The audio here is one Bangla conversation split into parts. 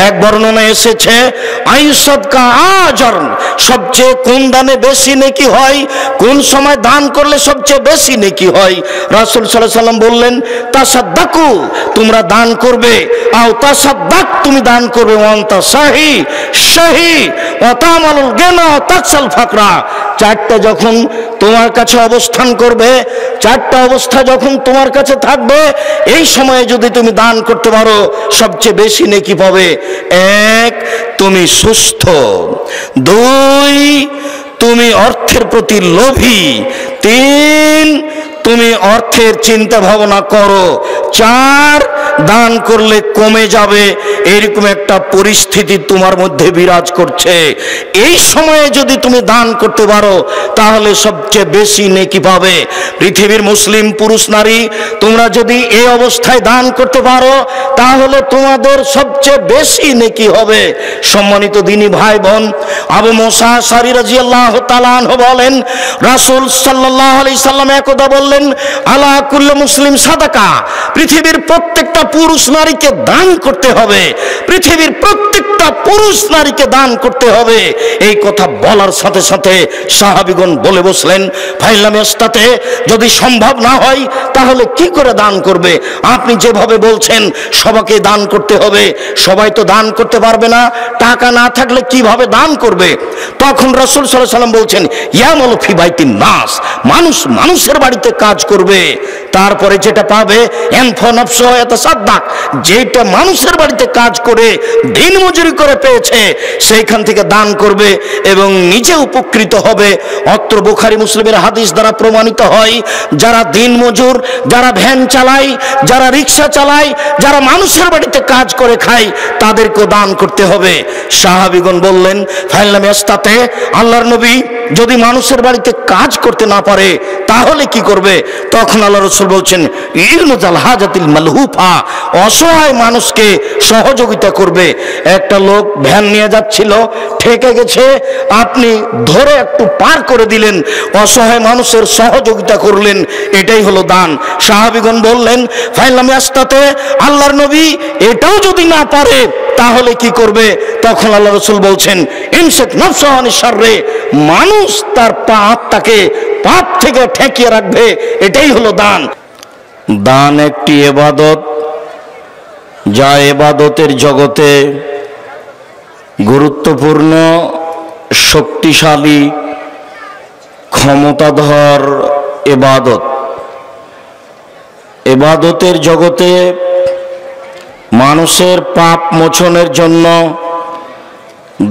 এক বর্ণনায় এসেছে আই সাদকা আজর, সবচেয়ে কোন দানে বেশি নেকি হয়, কোন সময় দান করলে সবচেয়ে বেশি নেকি হয়। রাসূল সাল্লাল্লাহু আলাইহি সাল্লাম বললেন তাসাদ্দাকু, তোমরা দান করবে, আও তাসাদ্দাক, তুমি দান করবে, ওয়ান্তা সাহি শাহি ওয়া তামালুল গিনা তাকসাল ফাকরা। চারটা যখন তোমার কাছে অবস্থান করবে, চারটা অবস্থা যখন তোমার কাছে থাকবে, এই সময়ে যদি তুমি দান করতে পারো সবচেয়ে বেশি নেকি পাবে। এক, তুমি সুস্থ। দুই, তুমি অর্থের প্রতি লোভী। তিন, তুমি অর্থের চিন্তা ভাবনা করো। চার, দান করলে কমে যাবে এরকম একটা পরিস্থিতি তোমার মধ্যে বিরাজ করছে। এই সময়ে যদি তুমি দান করতে পারো তাহলে সবচেয়ে বেশি নেকি পাবে। পৃথিবীর মুসলিম পুরুষ নারী তোমরা যদি এই অবস্থায় দান করতে পারো তাহলে তোমাদের সবচেয়ে বেশি নেকি হবে। সম্মানিত দিনী ভাই বোন, আবু মুসা আশআরী রাদিয়াল্লাহু তাআলা আনহু বলেন, রাসূল সাল্লাল্লাহু আলাইহি সাল্লাম একদা বললেন, আলা কুল্লু মুসলিম সাদাকা, পৃথিবীর প্রত্যেকটা পুরুষ নারীকে দান করতে হবে, পৃথিবীর প্রত্যেকটা পুরুষ নারীকে দান করতে হবে। এই কথা বলার সাথে সাথে সাহাবীগণ বলে বসলেন, ফাইলাম ইস্তাতে, যদি সম্ভব না হয় তাহলে কি করে দান করবে? আপনি যেভাবে বলছেন সবাইকে দান করতে হবে, সবাই তো দান করতে পারবে না, টাকা না থাকলে কিভাবে দান করবে? তখন রাসূল সাল্লাল্লাহু আলাইহি সাল্লাম বলছেন, ইয়ামালু ফি বাইতিন নাস, মানুষ মানুষের বাড়িতে কাজ করবে, তারপরে যেটা পাবে এনফা নফসু ইয়াতাসাদ্দাক, যেটা মানুষের বাড়িতে কাজ করে দিন মজুরি করে পেয়েছে সেইখান থেকে দান করবে এবং নিজে উপকৃত হবে। অত্র বুখারী মুসলিমের হাদিস দ্বারা প্রমাণিত হয়, যারা দিন মজুর, যারা ভ্যান চালায়, যারা রিক্সা চালায়, যারা মানুষের বাড়িতে কাজ করে খায়, তাদেরকেও দান করতে হবে। সাহাবীগণ বললেন, ফাইলাম ইস্তাতে, আল্লাহর নবী যদি মানুষের বাড়িতে কাজ করতে না পারে তাহলে কি করবে? তখন আল্লাহ রাসূল বলছেন, ইরনুজাল হাজাতিল মালহুফা, অসহায় মানুষকে সহযোগিতা করবে। একটা লোক ভ্যান নিয়ে যাচ্ছিল, ঠেকে গেছে, আপনি ধরে একটু পার করে দিলেন, অসহায় মানুষের সহযোগিতা করলেন, এটাই হলো দান। সাহাবীগণ বললেন, ফাইলাম ইস্তাতে, আল্লাহর নবী এটাও যদি না পারে তাহলে কি করবে? তখন আল্লাহ রাসূল বলছেন, ইমসাক নাফসাহু আনিশ শাররি, মানুষ তার আত্মাকে পাপ থেকে ঠেকিয়ে রাখবে, এটাই হলো দান। দান একটি ইবাদত, যা ইবাদতের জগতে গুরুত্বপূর্ণ, শক্তিশালী, ক্ষমতাধর ইবাদত। ইবাদতের জগতে মানুষের পাপ মোচনের জন্য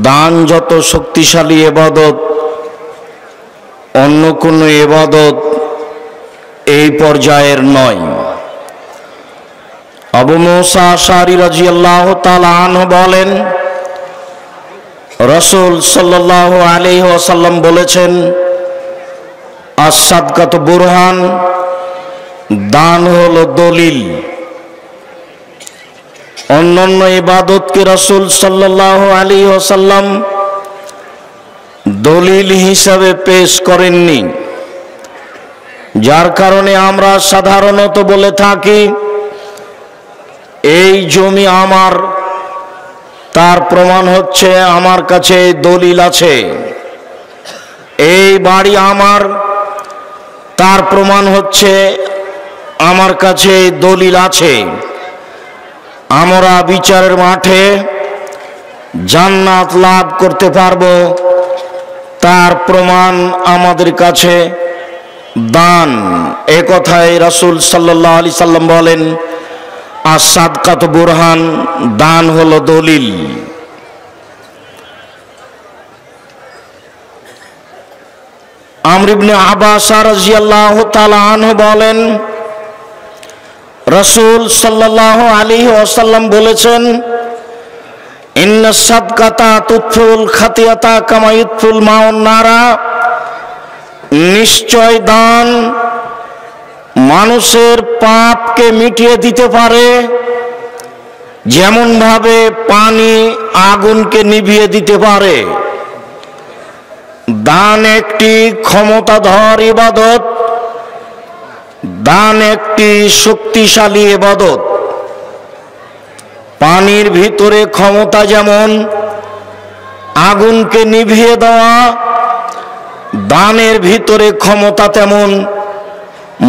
দান যত শক্তিশালী ইবাদত, অন্য কোনো ইবাদত এই পর্যায়ের নয়। আবু মুসা আশআরী রাদিয়াল্লাহু তাআলা আনহু বলেন, রাসূল সাল্লাল্লাহু আলাইহি ওয়াসাল্লাম বলেছেন, আস-সাদকাতু বুরহান, দান হলো দলিল। অন্যান্য ইবাদতকে রাসূল সাল্লাল্লাহু আলাইহি ওয়াসাল্লাম দলিল হিসাবে পেশ করেননি, যার কারণে আমরা সাধারণত বলে থাকি, এই জমি আমার, তার প্রমাণ হচ্ছে আমার কাছে দলিল আছে। এই বাড়ি আমার, তার প্রমাণ হচ্ছে আমার কাছে দলিল আছে। আমরা বিচারের মাঠে জান্নাত লাভ করতে পারবো, তার প্রমাণ আমাদের কাছে দান। এ কথায় রাসূল সাল্লাল্লাহু আলাইহি সাল্লাম বলেন, আস-সাদকাতু বুরহান, দান হলো দলিল। আমর ইবনে আব্বাস রাদিয়াল্লাহু তাআলা আনহু বলেন, রাসূল সাল্লাল্লাহু আলাইহি ওয়াসাল্লাম বলেছেন, ইন্নাস সাদকাতা তুতফিউল খাতিয়াতা কামা ইতফুল মাউন নারা, নিশ্চয় দান মানুষের পাপকে মিটিয়ে দিতে পারে যেমন ভাবে পানি আগুনকে নিভিয়ে দিতে পারে। দান একটি ক্ষমতাধর ইবাদত, দান একটি শক্তিশালী ইবাদত। পানির ভিতরে ক্ষমতা যেমন আগুনকে নিভিয়ে দেওয়া, দানের ভিতরে ক্ষমতা তেমন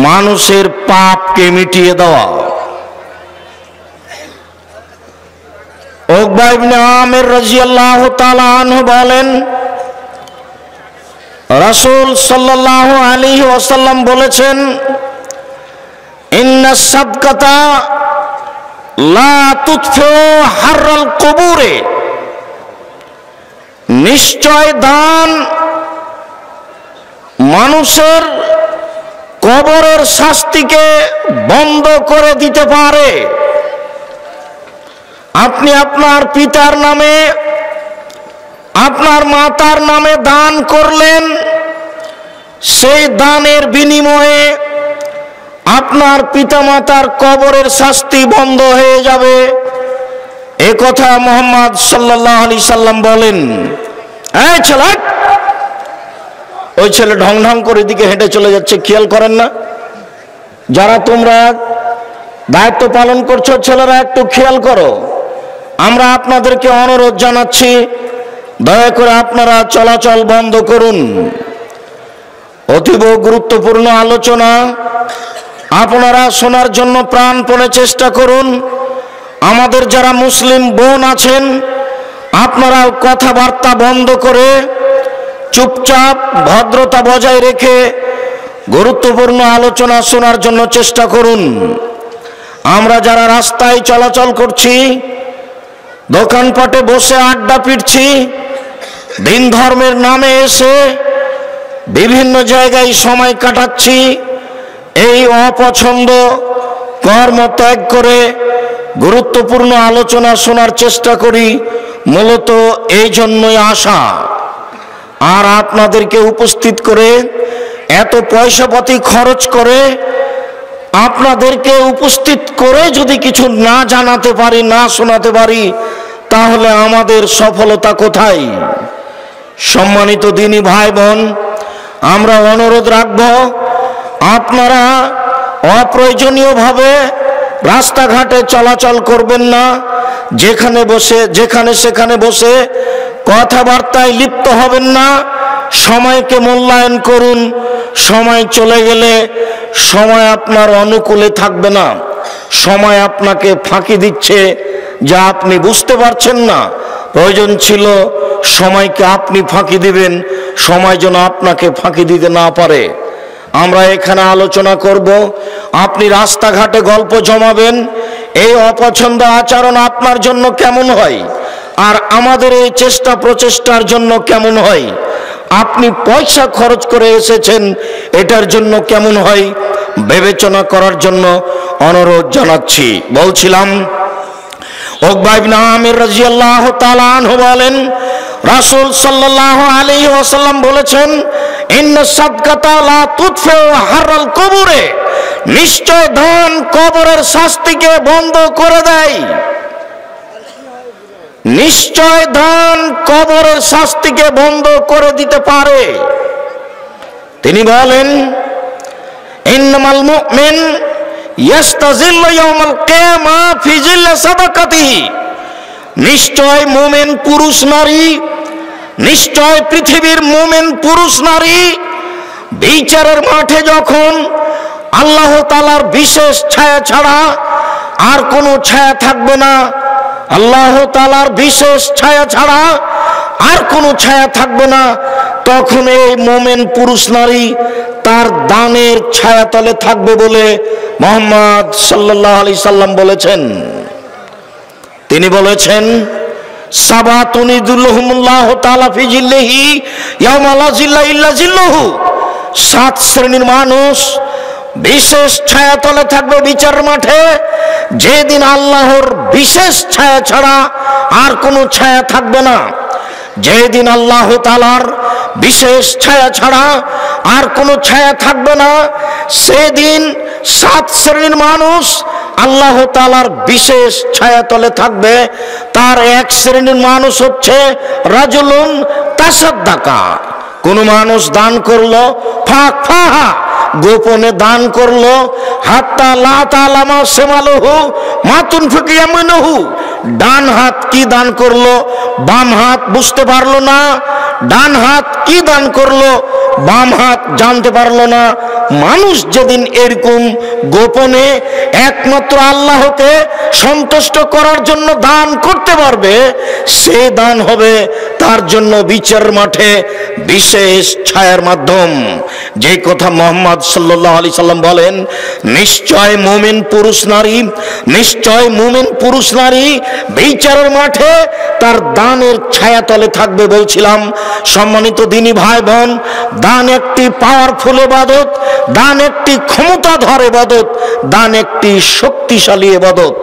মানুষের পাপকে মিটিয়ে দেওয়া। উকবা ইবনে আমির রাদিয়াল্লাহু তাআলা আনহু বলেন, রাসূল সাল্লাল্লাহু আলাইহি ওয়াসাল্লাম বলেছেন, ইন্নাস সাদকাতা লা তুতফু হাররাল কুবুরে, নিশ্চয় দান মানুষের কবরের শাস্তিকে বন্ধ করে দিতে পারে। আপনি আপনার পিতার নামে, আপনার মাতার নামে দান করলেন, সেই দানের বিনিময়ে আপনার পিতামাতার কবরের শাস্তি বন্ধ হয়ে যাবে। এ কথা মুহাম্মদ সাল্লাল্লাহু আলাইহি সাল্লাম বলেন। এই ছেলে, ওই ছেলে ঢং ঢং করে দিকে হেঁটে চলে যাচ্ছে, খেয়াল করেন না? যারা তোমরা দায়িত্ব পালন করছো ছেলেরা, একটু খেয়াল করো। আমরা আপনাদেরকে অনুরোধ জানাচ্ছি, দয়া করে আপনারা চলাচল বন্ধ করুন। অতীব গুরুত্বপূর্ণ আলোচনা, আপনারা শোনার জন্য প্রাণপণে চেষ্টা করুন। আমাদের যারা মুসলিম বোন আছেন, আপনারাও কথাবার্তা বন্ধ করে চুপচাপ ভদ্রতা বজায় রেখে গুরুত্বপূর্ণ আলোচনা শোনার জন্য চেষ্টা করুন। আমরা যারা রাস্তায় চলাচল করছি, দোকানপাটে বসে আড্ডা পিটছি, দিন ধর্মের নামে এসে বিভিন্ন জায়গায় সময় কাটাচ্ছি, এই অপছন্দ কর্ম ত্যাগ করে গুরুত্বপূর্ণ আলোচনা শোনার চেষ্টা করি। মূলত এই জন্যই আসা। আর আপনাদেরকে উপস্থিত করে এত পয়সাপাতি খরচ করে আপনাদেরকে উপস্থিত করে যদি কিছু না জানাতে পারি, না শোনাতে পারি, তাহলে আমাদের সফলতা কোথায়? সম্মানিত দিনী ভাই বোন, আমরা অনুরোধ রাখব, আপনারা অপ্রয়োজনীয়ভাবে রাস্তাঘাটে চলাচল করবেন না। যেখানে সেখানে বসে কথাবার্তায় লিপ্ত হবেন না। সময়কে মূল্যায়ন করুন। সময় চলে গেলে সময় আপনার অনুকূলে থাকবে না। সময় আপনাকে ফাঁকি দিচ্ছে, যা আপনি বুঝতে পারছেন না। প্রয়োজন ছিল সময়কে আপনি ফাঁকি দিবেন, সময় যেন আপনাকে ফাঁকি দিতে না পারে। আমরা এখানে আলোচনা করব, আপনি রাস্তাঘাটে গল্প জমাবেন। এই অপছন্দ আচরণ আপনার জন্য কেমন হয়, আর আমাদের এই চেষ্টা প্রচেষ্টার জন্য কেমন হয়? আপনি পয়সা খরচ করে এসেছেন, এটার জন্য কেমন হয় বিবেচনা করার জন্য অনুরোধ জানাচ্ছি। বলছিলাম, উকবা ইবনে আমির রাদিয়াল্লাহু তাআলা আনহু বলেন, রাসূল সাল্লাল্লাহু আলাইহি ওয়াসাল্লাম বলেছেন, ইন্নাস সাদকাতা লা তুতফু হাররাল কুবুরে, নিশ্চয় দান কবরের শাস্তিকে বন্ধ করে দেয়। নিশ্চয় দান কবরের শাস্তিকে বন্ধ করে দিতে পারে। তিনি বলেন, ইন্নামাল মুমিন ইয়াস্তাজিল্লু ইয়াওমাল কিয়ামা ফি জিল্লি সাদাকাতিহি, নিশ্চয় মুমিন পুরুষ নারী, নিশ্চয় পৃথিবীর মুমিন পুরুষ নারী বিচারের মাঠে যখন আল্লাহ তাআলার বিশেষ ছায়া ছাড়া আর কোনো ছায়া থাকবে না, আল্লাহ তাআলার বিশেষ ছায়া ছাড়া আর কোনো ছায়া থাকবে না, তখন এই মুমিন পুরুষ নারী তার দানের ছায়াতলে থাকবে বলে মুহাম্মদ সাল্লাল্লাহু আলাইহি সাল্লাম বলেছেন। তিনি বলেছেন, সাবাতুন ইযুল্লুহুমুল্লাহু তাআলা ফি জিল্লিহি ইয়াওমা লা জিল্লা ইল্লা জিল্লুহু, 7 শ্রেণীর মানুষ বিশেষ ছায়াতলে থাকবে বিচার মাঠে, যেদিন আল্লাহর বিশেষ ছায়া ছাড়া আর কোনো ছায়া থাকবে না। যেদিন আল্লাহ তাআলার বিশেষ ছায়া ছাড়া আর কোনো ছায়া থাকবে না, সেদিন 7 শ্রেণীর মানুষ আল্লাহ তাআলার বিশেষ ছায়াতলে থাকবে। তার এক শ্রেণীর মানুষ হচ্ছে রাজুলুন তাসাদ্দাকা, কোন মানুষ দান করলো, ফাখফাহা, গোপনে দান করলো, হাত্তা লা তাআলামা শিমালুহু মা তুনফিকু ইয়ামিনুহু, ডান হাত কি দান করলো, বাম হাত বুঝতে পারলো না। ডান হাত কি দান করলো, বাম হাত জানতে পারলো না। মানুষ যেদিন এরকম গোপনে একমাত্র আল্লাহকে সন্তুষ্ট করার জন্য দান করতে পারবে, সে দান হবে তার জন্য বিচার মাঠে বিশেষ ছায়ার মাধ্যম। যে কথা মুহাম্মদ সাল্লাল্লাহু আলাইহি সাল্লাম বলেন, নিশ্চয় মুমিন পুরুষ নারী, নিশ্চয় মুমিন পুরুষ নারী বিচারের মাঠে তার দানের ছায়াতলে থাকবে। বলছিলাম সম্মানিত দিনী ভাই বোন, দান একটি পাওয়ারফুল ইবাদত, দান একটি ক্ষমতাধর ইবাদত, দান একটি শক্তিশালী ইবাদত।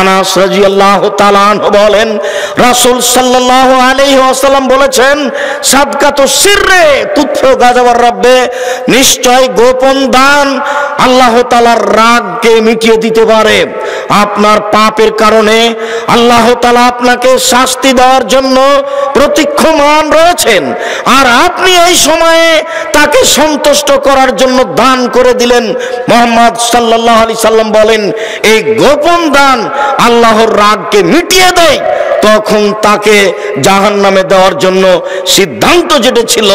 আনাস রাদিয়াল্লাহু তাআলা আনহু বলেন, রাসূল সাল্লাল্লাহু আলাইহি ওয়াসাল্লাম বলেছেন, সাদকাতু সিররে তুতফিউ গাযাবার রাব্বে, নিশ্চয় গোপন দান আল্লাহ তাআলার রাগকে মিটিয়ে দিতে পারে। আপনার পাপের কারণে আল্লাহ তাআলা আপনাকে শাস্তি দেওয়ার জন্য প্রতীক্ষমান রয়েছেন, আর আপনি এই সময়ে তাকে সন্তুষ্ট করার জন্য দান করে দিলেন। মুহাম্মদ সাল্লাল্লাহু আলাইহি সাল্লাম বলেন, এই গোপন দান আল্লাহর রাগকে মিটিয়ে দেয়। তখন তাকে জাহান্নামে দেওয়ার জন্য সিদ্ধান্ত যেটা ছিল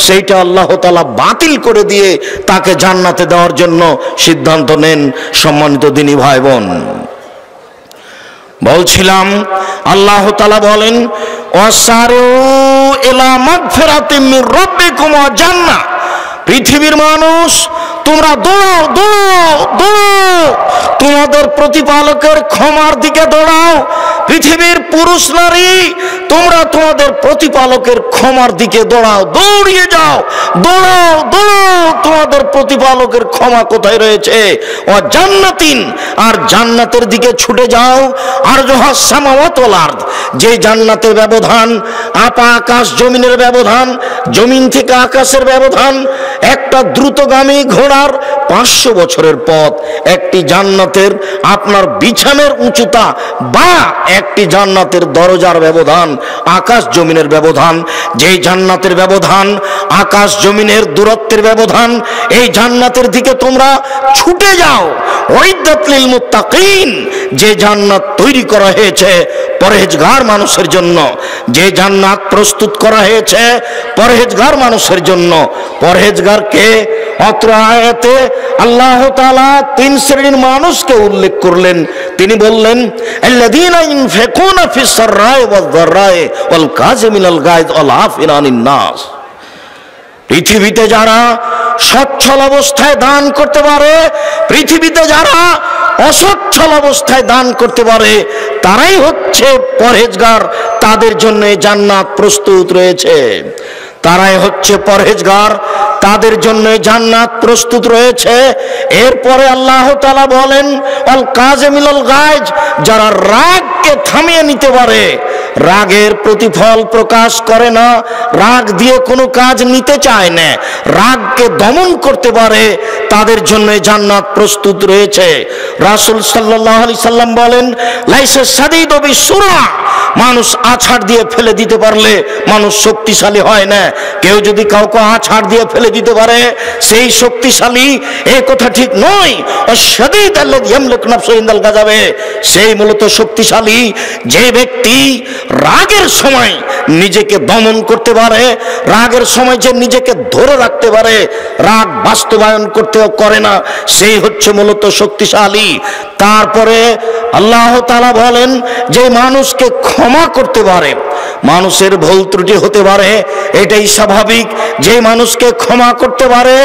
সেইটা আল্লাহ তাআলা বাতিল করে দিয়ে তাকে জান্নাতে দেওয়ার জন্য সিদ্ধান্ত নেন। সম্মানিত দিনী ভাই বোন, বলছিলাম আল্লাহ তাআলা বলেন, ওয়াসারু ইলা মাগফিরাতিম মির রাব্বিকুম ওয়া জান্নাহ, পৃথিবীর মানুষ তোমরা দৌড়াও দৌড়াও দৌড়াও, তোমাদের প্রতিপালকের ক্ষমার দিকে দৌড়াও। পৃথিবীর পুরুষ নারী তোমরা তোমাদের প্রতিপালকের ক্ষমার দিকে দৌড়াও, দৌড়িয়ে যাও, দৌড়াও দৌড়াও, তোমাদের প্রতিপালকের ক্ষমা কোথায় রয়েছে। ও জান্নাতিন, আর জান্নাতের দিকে ছুটে যাও। আর জহাস সামাওয়াত ওয়াল আরদ, যে জান্নাতের ব্যবধান আপা আকাশ জমিনের ব্যবধান, জমিন থেকে আকাশের ব্যবধান, একটা দ্রুতগামী ঘোড়ার 500 বছরের পথ। একটি জান্নাতের আপনার বিছানের উচ্চতা বা একটি জান্নাতের দরজার ব্যবধান আকাশ জমিনের ব্যবধান। যেই জান্নাতের ব্যবধান আকাশ জমিনের দূরত্বের ব্যবধান, এই জান্নাতের দিকে তোমরা ছুটে যাও। উইদ্দাত লিল মুত্তাকিন, যে জান্নাত তৈরি করা হয়েছে পরহেজগার মানুষের জন্য, যে জান্নাত প্রস্তুত করা হয়েছে পরহেজগার মানুষের জন্য। পরহেজগার কে? অত্র আয়াতে আল্লাহ তাআলা 3 শ্রেণীর মানুষকে উল্লেখ করলেন। তিনি বললেন, আল্লাযীনা ইনফিকুনা ফিস সাররাই ওয়াজ দাররাই ওয়াল কাযিমিনাল গায়জ ওয়াল আফিনা আনিন নাস। পৃথিবীতে যারা সচ্ছল অবস্থায় দান করতে পারে, পৃথিবীতে যারা অসচ্ছল অবস্থায় দান করতে পারে, তারাই হচ্ছে পরহেজগার। তাদের জন্য জান্নাত প্রস্তুত রয়েছে। তারাই হচ্ছে পরহেজগার, তাদের জন্য জান্নাত প্রস্তুত রয়েছে। এরপরে আল্লাহ তাআলা বলেন, আল কাযিমিনাল গায়জ, যারা রাগকে থামিয়ে নিতে পারে, রাগের প্রতিফল প্রকাশ করে না, রাগ দিয়ে কোনো কাজ নিতে চায় না, রাগকে দমন করতে পারে, তাদের জন্য জান্নাত প্রস্তুত রয়েছে। রাসূল সাল্লাল্লাহু আলাইহি সাল্লাম বলেন, লাইসা সাদীদু বিসুরা, মানুষ আছাড় দিয়ে ফেলে দিতে পারলে মানুষ শক্তিশালী হয় না। কেউ যদি কাউকে আছাড় দিয়ে ফেলে দিতে পারে সেই শক্তিশালী, এই কথা ঠিক নয়। আশ-শাদীদ আল্লাযী ইয়ামলিকু নাফসাহু ইনদাল গাযাবে, সেই মূলত শক্তিশালী যে ব্যক্তি রাগের সময় নিজেকে দমন করতে পারে, রাগের সময় যে নিজেকে ধরে রাখতে পারে, রাগ বাস্তবায়ন করতেও করে না, সেই হচ্ছে মূলত শক্তিশালী। তারপরে আল্লাহ তাআলা বলেন, যে মানুষকে ক্ষমা করতে পারে, মানুষের ভুল ত্রুটি হতে পারে, এটাই স্বাভাবিক। যে মানুষকে ক্ষমা করতে পারে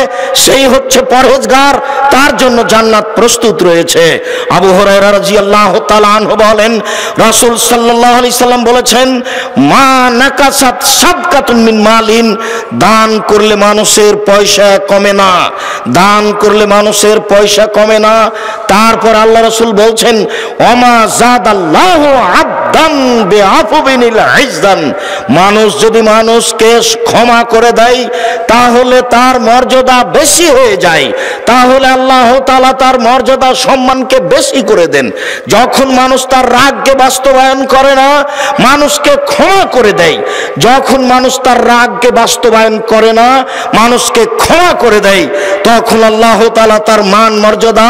সেই হচ্ছে পরহেজগার, তার জন্য জান্নাত প্রস্তুত রয়েছে। আবু হুরায়রা রাদিয়াল্লাহু তাআলা আনহু বলেন, রাসূল সাল্লাল্লাহু আলাইহি সাল্লাম বলেছেন, মা নাকাসাত সাদকাতুন মিন মালিন, দান করলে মানুষের পয়সা কমে না, দান করলে মানুষের পয়সা কমে না। তারপর আল্লাহ রাসূল বলছেন, ওমা যাদাল্লাহু আবদান বিআফবিনিল ইজদান, মানুষ যদি মানুষকে ক্ষমা করে দেয় তাহলে তার মর্যাদা বেশি হয়ে যায়, তাহলে আল্লাহ তাআলা তার মর্যাদা সম্মানকে বেশি করে দেন। যখন মানুষ তার রাগকে বাস্তবায়ন করে না, মানুষকে ক্ষমা করে দেয়, যখন মানুষ তার রাগকে বাস্তবায়ন করে না, মানুষকে ক্ষমা করে দেয়, তখন আল্লাহ তাআলা তার মান মর্যাদা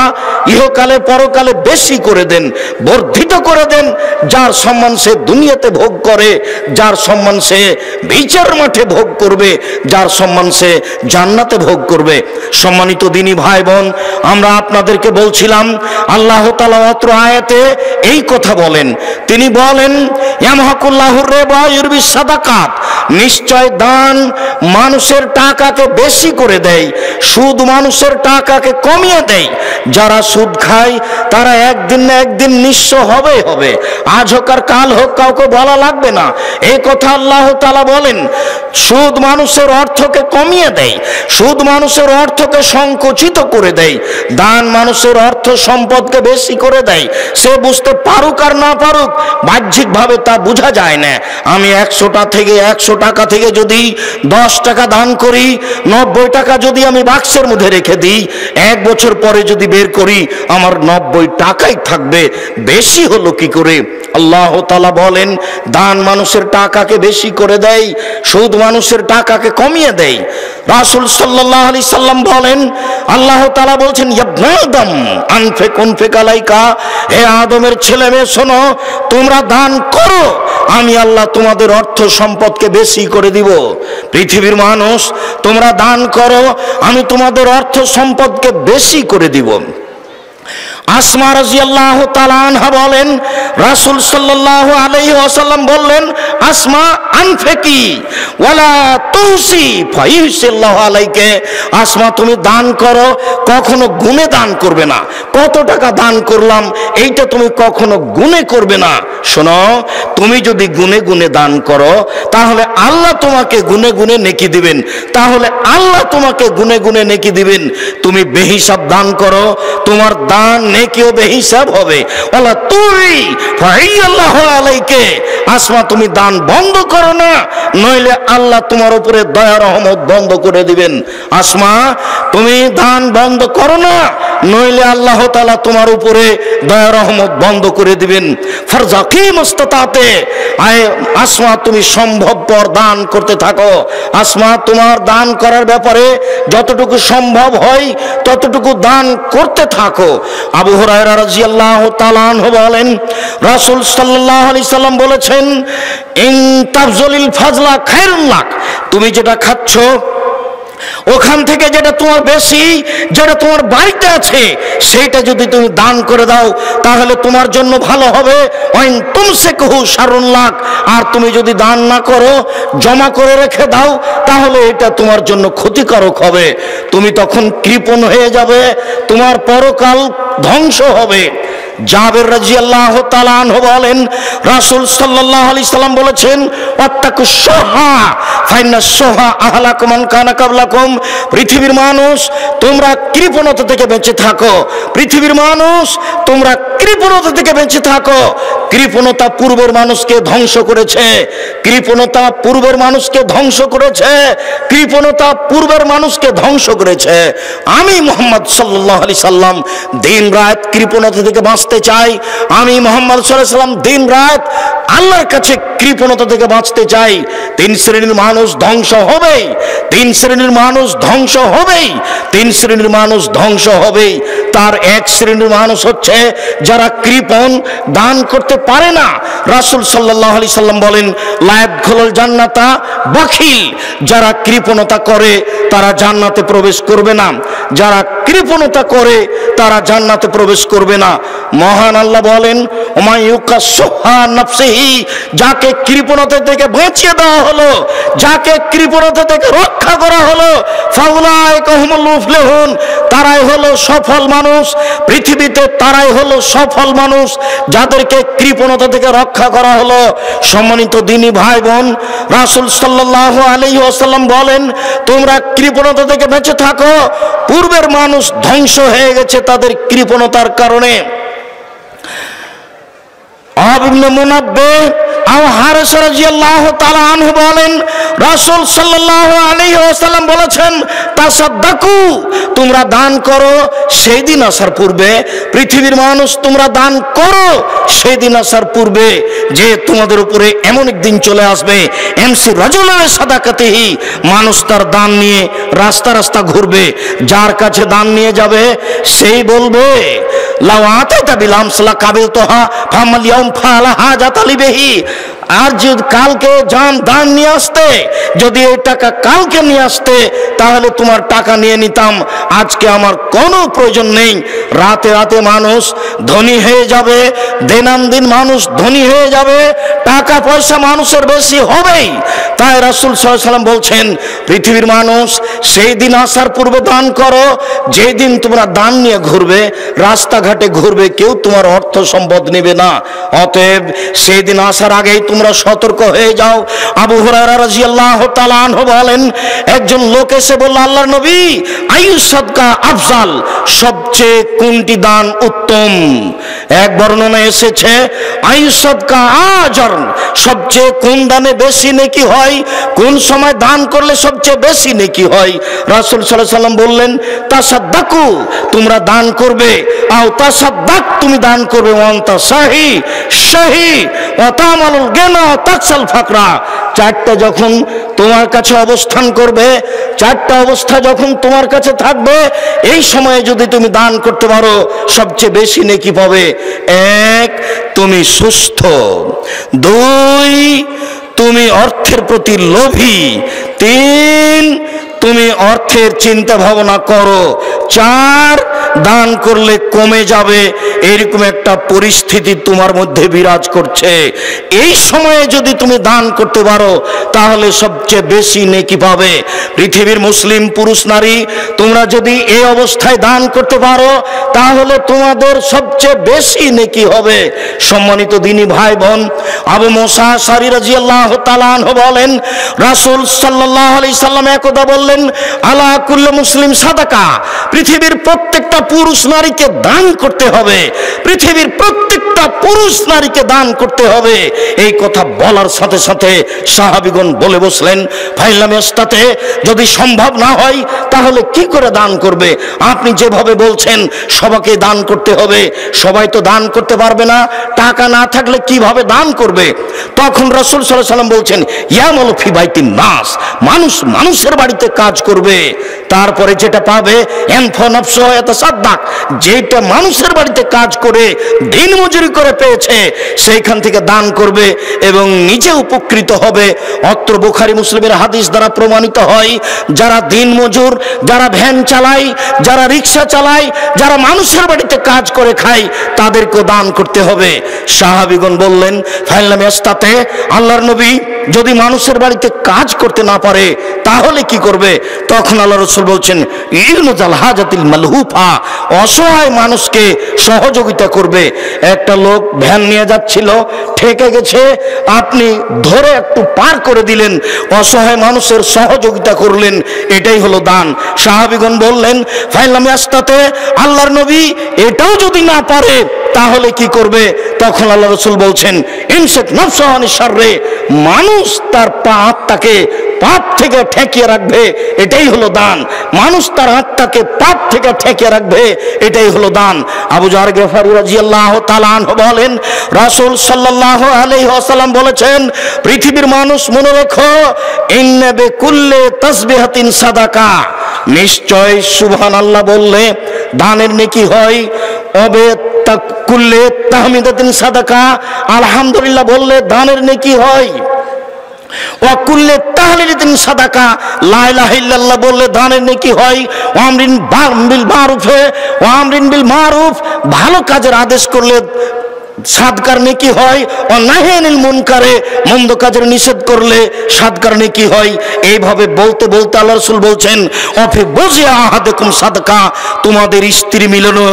ইহকালে পরকালে বেশি করে দেন, বর্ধিত করে দেন। যার সম্মান সে দুনিয়াতে ভোগ করে, যার সম্মান সে বিচার মাঠে ভোগ করবে, যার সম্মান সে জান্নাতে ভোগ করবে। সম্মানিত দিনী ভাই বোন, আমরা আপনাদেরকে বলছিলাম আল্লাহ তাআলা অত্র আয়াতে এই কথা বলেন, তিনি বলেন ইয়ামহাকুল্লাহুর রিবা ওয়া ইউরবিস সাদাকাত, নিশ্চয় দান মানুষের টাকাকে বেশি করে দেয়, সুদ মানুষের টাকাকে কমিয়ে দেয়। যারা সুদ খায় তারা একদিন না একদিন নিঃস্ব হবে হবে, আজ হোক আর কাল হোক, কাউকে বলা লাগবে না। এই কথা আল্লাহ তাআলা বলেন। সুদ মানুষের অর্থকে কমিয়ে দেয়, সুদ মানুষের অর্থকে সংকুচিত করে দেয়, দান মানুষের অর্থ সম্পদকে বেশি করে দেয়। সে বুঝতে পারুক আর না পারুক, বাহ্যিকভাবে তা বোঝা যায় না। আমি 100 টাকা থেকে যদি 10 টাকা দান করি, 90 টাকা যদি আমি বাক্সের মধ্যে রেখে দিই, 1 বছর পরে যদি বের করি আমার 90 টাকাই থাকবে, বেশি হলো কি করে? আল্লাহ তাআলা বলেন দান মানুষের টাকাকে বেশি করে দেয়, সুদ মানুষের টাকাকে কমিয়ে দেয়। রাসূল সাল্লাল্লাহু আলাইহি সাল্লাম বলেন, আল্লাহ তাআলা বলছেন ইবনে আদম আনফিক উনফিক আলাইকা, হে আদমের ছেলে মেয়ে শোনো, তোমরা দান করো, আমি আল্লাহ তোমাদের অর্থ সম্পদকে বেশি করে দিব। পৃথিবীর মানুষ তোমরা দান করো, আমি তোমাদের অর্থ সম্পদকে বেশি করে দিব। আসমা রাদিয়াল্লাহু তাআলা আনহা বলেন, রাসূল সাল্লাল্লাহু আলাইহি ওয়াসাল্লাম বললেন, আসমা আনফিকি ওয়ালা তুসি ফাইহিসাল্লাহু আলাইকা, আসমা তুমি দান করো, কখনো গুণে দান করবে না। কত টাকা দান করলাম এইটা তুমি কখনো গুণে করবে না। শোনো, তুমি যদি গুণে গুণে দান করো তাহলে আল্লাহ তোমাকে গুণে গুণে নেকি দিবেন, তাহলে আল্লাহ তোমাকে গুণে গুণে নেকি দিবেন। তুমি বেহিসাব দান করো, তোমার দান নেকিও বেহিসাব হবে। ওয়ালা তুই ফাইয়াল্লাহু আলাইকা, আসমা তুমি দান বন্ধ করো না, নইলে আল্লাহ তোমার উপরে দয়া রহমত বন্ধ করে দিবেন। আসমা তুমি দান বন্ধ করো না, নইলে আল্লাহ তাআলা তোমার উপরে দয়া রহমত বন্ধ করে দিবেন। ফারজাকি মুস্তাতাতে, আয় আসমা তুমি সম্ভবপর দান করতে থাকো। আসমা তোমার দান করার ব্যাপারে যতটুকু সম্ভব হয় ততটুকু দান করতে থাকো। আবু হুরায়রা রাদিয়াল্লাহু তাআলা আনহু বলেন, রাসূল সাল্লাল্লাহু আলাইহি সাল্লাম বলেছেন, ইন তাবযুলিল ফাজলা খায়রুল লাক, তুমি যেটা খাচ্ছ ওখান থেকে যেটা তোমার বেশি, যেটা তোমার বাড়িতে আছে সেইটা যদি তুমি দান করে দাও তাহলে তোমার জন্য ভালো হবে। ওয়াইন তুমসিকহু শাররুল লাক, আর তুমি যদি দান না করো, জমা করে রেখে দাও, তাহলে এটা তোমার জন্য ক্ষতিকারক হবে। তুমি তখন কৃপণ হয়ে যাবে, তোমার পরকাল ধ্বংস হবে। জাবের রাদিয়াল্লাহু তাআলা আনহু বলেন, রাসূল সাল্লাল্লাহু আলাইহি সাল্লাম বলেছেন, ওয়াত্তাকুশ শুহা ফাইনাস শুহা আহলাকুম মান কানা ক্বাবলাকুম, পৃথিবীর মানুষ তোমরা কৃপণতা থেকে বেঁচে থাকো, পৃথিবীর মানুষ তোমরা কৃপণতা থেকে বেঁচে থাকো। কৃপণতা পূর্বের মানুষকে ধ্বংস করেছে, কৃপণতা পূর্বের মানুষকে ধ্বংস করেছে, কৃপণতা পূর্বের মানুষকে ধ্বংস করেছে। আমি মুহাম্মদ সাল্লাল্লাহু আলাইহি সাল্লাম দিন রাত কৃপণতা থেকে বাঁচতে চাই। আমি মুহাম্মদ সাল্লাল্লাহু আলাইহি সাল্লাম দিন রাত আল্লাহর কাছে কৃপণতা থেকে বাঁচতে চাই। 3 শ্রেণীর মানুষ ধ্বংস হবেই, 3 শ্রেণীর মানুষ ধ্বংস হবেই, 3 শ্রেণীর মানুষ ধ্বংস হবেই। তার 1 শ্রেণীর মানুষ হচ্ছে যারা কৃপণ, দান করতে পারে না। রাসূল সাল্লাল্লাহু আলাইহি সাল্লাম বলেন, লা ইয়াদখুলুল জান্নাতা বাখিল, যারা কৃপণতা করে তারা জান্নাতে প্রবেশ করবে না, যারা কৃপণতা করে তারা জান্নাতে প্রবেশ করবে না। মহান আল্লাহ বলেন, ওমা ইউকাসুহা নাফসিহি, যাকে কৃপণতা থেকে বাঁচিয়ে দেওয়া হলো, যাকে কৃপণতা থেকে রক্ষা করা হলো, ফাউলাইকা হুমুল মুফলিহুন, তারাই হলো সফল মানুষ। পৃথিবীতে তারাই হলো সফল মানুষ যাদেরকে কৃপণতা থেকে রক্ষা করা হলো। সম্মানিত দিনী ভাই বোন, রাসূল সাল্লাল্লাহু আলাইহি ওয়াসাল্লাম বলেন, তোমরা কৃপণতা থেকে বেঁচে থাকো। পূর্বের মানুষ ধ্বংস হয়ে গেছে তাদের কৃপণতার কারণে। ইবনে মুনাব্বে আও হারিস রাদিয়াল্লাহু তাআলা আনহু বলেন, রাসূল সাল্লাল্লাহু আলাইহি ওয়াসাল্লাম বলেছেন, তাসাদ্দাকু, তোমরা দান করো সেই দিন আসার পূর্বে। পৃথিবীর মানুষ, তোমরা দান করো সেই দিন আসার পূর্বে যে তোমাদের উপরে এমন একদিন চলে আসবে, এমসি রাজুলের সাদাকাতিহি, মানুষ তার দান নিয়ে রাস্তা রাস্তা ঘুরবে, যার কাছে দান নিয়ে যাবে সেই বলবে লাউ আতাইতা বিল আমসলা কাবিলতুহা ফামাল ইয়াউম ফালা হাজাত লিবিহি, আর যদি কালকে দান নিয়ে আসতে, যদি এই টাকা কালকে নিয়ে আসতে তাহলে তোমার টাকা নিয়ে নিতাম, আজকে আমার কোনো প্রয়োজন নেই। রাতে রাতে মানুষ ধনী হয়ে যাবে, দিনান্দিন মানুষ ধনী হয়ে যাবে, টাকা পয়সা মানুষের বেশি হবেই। তাই রাসূল সাল্লাল্লাহু আলাইহি ওয়াসাল্লাম বলছেন, পৃথিবীর মানুষ সেই দিন আসার পূর্বে দান করো, যেই দিন তোমরা দান নিয়ে ঘুরবে, রাস্তাঘাটে ঘুরবে, কেউ তোমার অর্থ সম্পদ নেবে না। অতএব সেই দিন আসার আগেই তোমরা সতর্ক হয়ে যাও। আবু হুরায়রা রাদিয়াল্লাহু তাআলা আনহু বলেন, একজন লোক এসে বলল, আল্লাহর নবী, আইয়ু সাদকা আফজাল, সবচেয়ে কোনটি দান উত্তম? এক বর্ণনা এসেছে আইয়ু সাদকা আজর, সবচেয়ে কোন দানে বেশি নেকি হয়, কোন সময় দান করলে সবচেয়ে বেশি নেকি হয়। রাসূল সাল্লাল্লাহু আলাইহি ওয়াসাল্লাম বললেন, তাসাদ্দাকু, তোমরা দান করবে, আও তাসাদ্দাক, তুমি দান করবে, ওয়ান্তা সাহি শাহি ওয়া তামালুল গিনা তাকসাল ফাকরা, চারটা যখন তোমার কাছে অবস্থান করবে, চারটা অবস্থা যখন তোমার কাছে থাকবে, এই সময়ে যদি তুমি দান করতে পারো সবচেয়ে বেশি নেকি পাবে। এক, তুমি সুস্থ। দুই, তুমি অর্থের প্রতি লোভী। তিন, তুমি অর্থের চিন্তা ভাবনা করো। চার, দান করলে কমে যাবে, এরকম একটা পরিস্থিতি তোমার মধ্যে বিরাজ করছে। এই সময়ে যদি তুমি দান করতে পারো তাহলে সবচেয়ে বেশি নেকি পাবে। পৃথিবীর মুসলিম পুরুষ নারী, তোমরা যদি এই অবস্থায় দান করতে পারো তাহলে তোমাদের সবচেয়ে বেশি নেকি হবে। সম্মানিত দিনী ভাই বোন, আবু মুসা আশআরী রাদিয়াল্লাহু তাআলা আনহু বলেন, রাসূল সাল্লাল্লাহু আলাইহি সাল্লাম একদা বললেন, আলা কুল্লি মুসলিম সাদাকা, পৃথিবীর প্রত্যেকটা পুরুষ নারীকে দান করতে হবে, পৃথিবীর প্রত্যেকটা পুরুষ নারীকে দান করতে হবে। এই কথা বলার সাথে সাথে সাহাবীগণ বলে বসলেন, ফাইলাম ইস্তাতে, যদি সম্ভব না হয় তাহলে কি করে দান করবে? আপনি যেভাবে বলছেন সবাইকে দান করতে হবে, সবাই তো দান করতে পারবে না, টাকা না থাকলে কিভাবে দান করবে? তখন রাসূল সাল্লাল্লাহু আলাইহি ওয়াসাল্লাম বলছেন, ইয়ামাল ফি বাইতিন নাস, মানুষ মানুষের বাড়িতে কাজ করবে, তারপরে যেটা পাবে এনফা নফস ইয়াতাসাদ্দাক, যেটা মানুষের বাড়িতে কাজ করে দিন মজুরি করে পেয়েছে সেইখান থেকে দান করবে এবং নিজে উপকৃত হবে। অত্র বুখারী মুসলিমের হাদিস দ্বারা প্রমাণিত হয়, যারা দিন মজুর, যারা ভ্যান চালায়, যারা রিক্সা চালায়, যারা মানুষের বাড়িতে কাজ করে খায়, তাদেরকেও দান করতে হবে। সাহাবীগণ বললেন, ফাইলাম ইস্তাতে, আল্লাহর নবী যদি মানুষের বাড়িতে কাজ করতে না পারে তাহলে কি করবে? তখন আল্লাহ রাসূল বলছেন, ইরনুজাল হাজাতিল মালহুফা, অসহায় মানুষকে সহযোগিতা করবে। একটা লোক ভ্যান নিয়ে যাচ্ছিল, ঠেকে গেছে, আপনি ধরে একটু পার করে দিলেন, অসহায় মানুষের সহযোগিতা করলেন, এটাই হলো দান। সাহাবীগণ বললেন, ফাইলাম ইস্তাতে, আল্লাহর নবী এটাও যদি না পারে তাহলে কি করবে? তখন আল্লাহ রাসূল বলছেন, ইনসাক নাফসাহু আনিশ শাররে, মানুষ তার আত্মাকে পাপ থেকে ঠেকিয়ে রাখবে, এটাই হলো দান। মানুষ তার আত্মাকে পাপ থেকে ঠেকিয়ে রাখবে, এটাই হলো দান। আবু যার গিফারী রাদিয়াল্লাহু তাআলা আনহু বলেন, রাসূল সাল্লাল্লাহু আলাইহি ওয়াসাল্লাম বলেছেন, পৃথিবীর মানুষ মনে রেখো, ইন্না বিকুল্লি তাসবিহাতিন সাদাকা, নিশ্চয় সুবহানাল্লাহ বললে দানের নেকি হয়, অবে কুল্লে তাহমিদাতিন সাদাকা, আলহামদুলিল্লাহ বললে দানের নেকি হয়, ওয়া কুল্লে তাহলিলাতিন সাদাকা, লা ইলাহা ইল্লাল্লাহ বললে দানের নেকি হয়, ওয়া আমরিন বিল মারুফ, ওয়া আমরিন বিল মারুফ, ভালো কাজের আদেশ করলে সাদকার নেকি হয়, ও নাহিয়ানিল মুনকারে, মন্দ কাজের নিষেধ করলে সাদকার নেকি হয়। এইভাবে বলতে বলতে আল্লাহ রাসূল বলছেন, অফি বুজি আহাদাকুম সাদকা, তোমাদের স্ত্রী মিলনও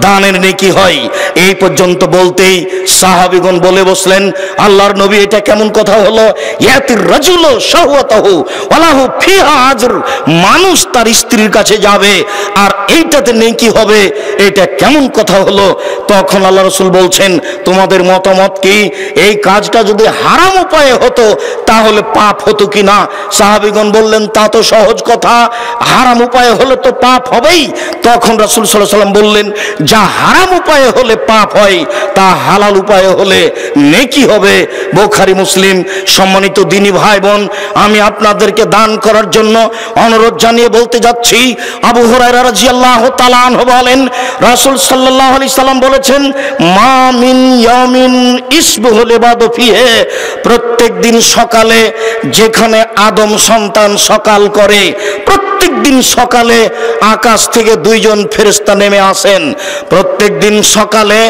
দানের নেকি হয়। এই পর্যন্ত বলতেই সাহাবীগণ বলে বসলেন, আল্লাহর নবী এটা কেমন কথা হলো? ইয়াতির রাজুলু শাহওয়াতাহু ওয়ালাহু ফিহা আজর, মানুষ তার স্ত্রীর কাছে যাবে আর এইটাতে নেকি হবে, এটা কেমন কথা হলো? তখন আল্লাহ রাসূল বলছেন, তোমাদের মতামত কি? এই কাজটা যদি হারাম উপায়ে হতো তাহলে পাপ হতো কিনা? সাহাবীগণ বললেন, তা তো সহজ কথা, হারাম উপায়ে হলে তো পাপ হবেই। তখন রাসূল সাল্লাল্লাহু আলাইহি ওয়াসাল্লাম বললেন, যা হারাম উপায়ে হলে পাপ হয় তা হালাল উপায়ে হলে নেকি হবে। বুখারী মুসলিম। সম্মানিত দিনী ভাই বোন, আমি আপনাদেরকে দান করার জন্য অনুরোধ জানিয়ে বলতে যাচ্ছি, আবু হুরায়রা রাদিয়াল্লাহু তাআলা আনহু বলেন, রাসূল সাল্লাল্লাহু আলাইহি সাল্লাম বলেছেন, মা মিন ইয়ামিন ইসবুহুল ইবাদু ফিহি, প্রত্যেক দিন সকালে যেখানে আদম সন্তান সকাল করে, প্রত্যেক দিন সকালে আকাশ থেকে দুইজন ফেরেশতা নেমে আসেন। প্রত্যেক দিন সকালে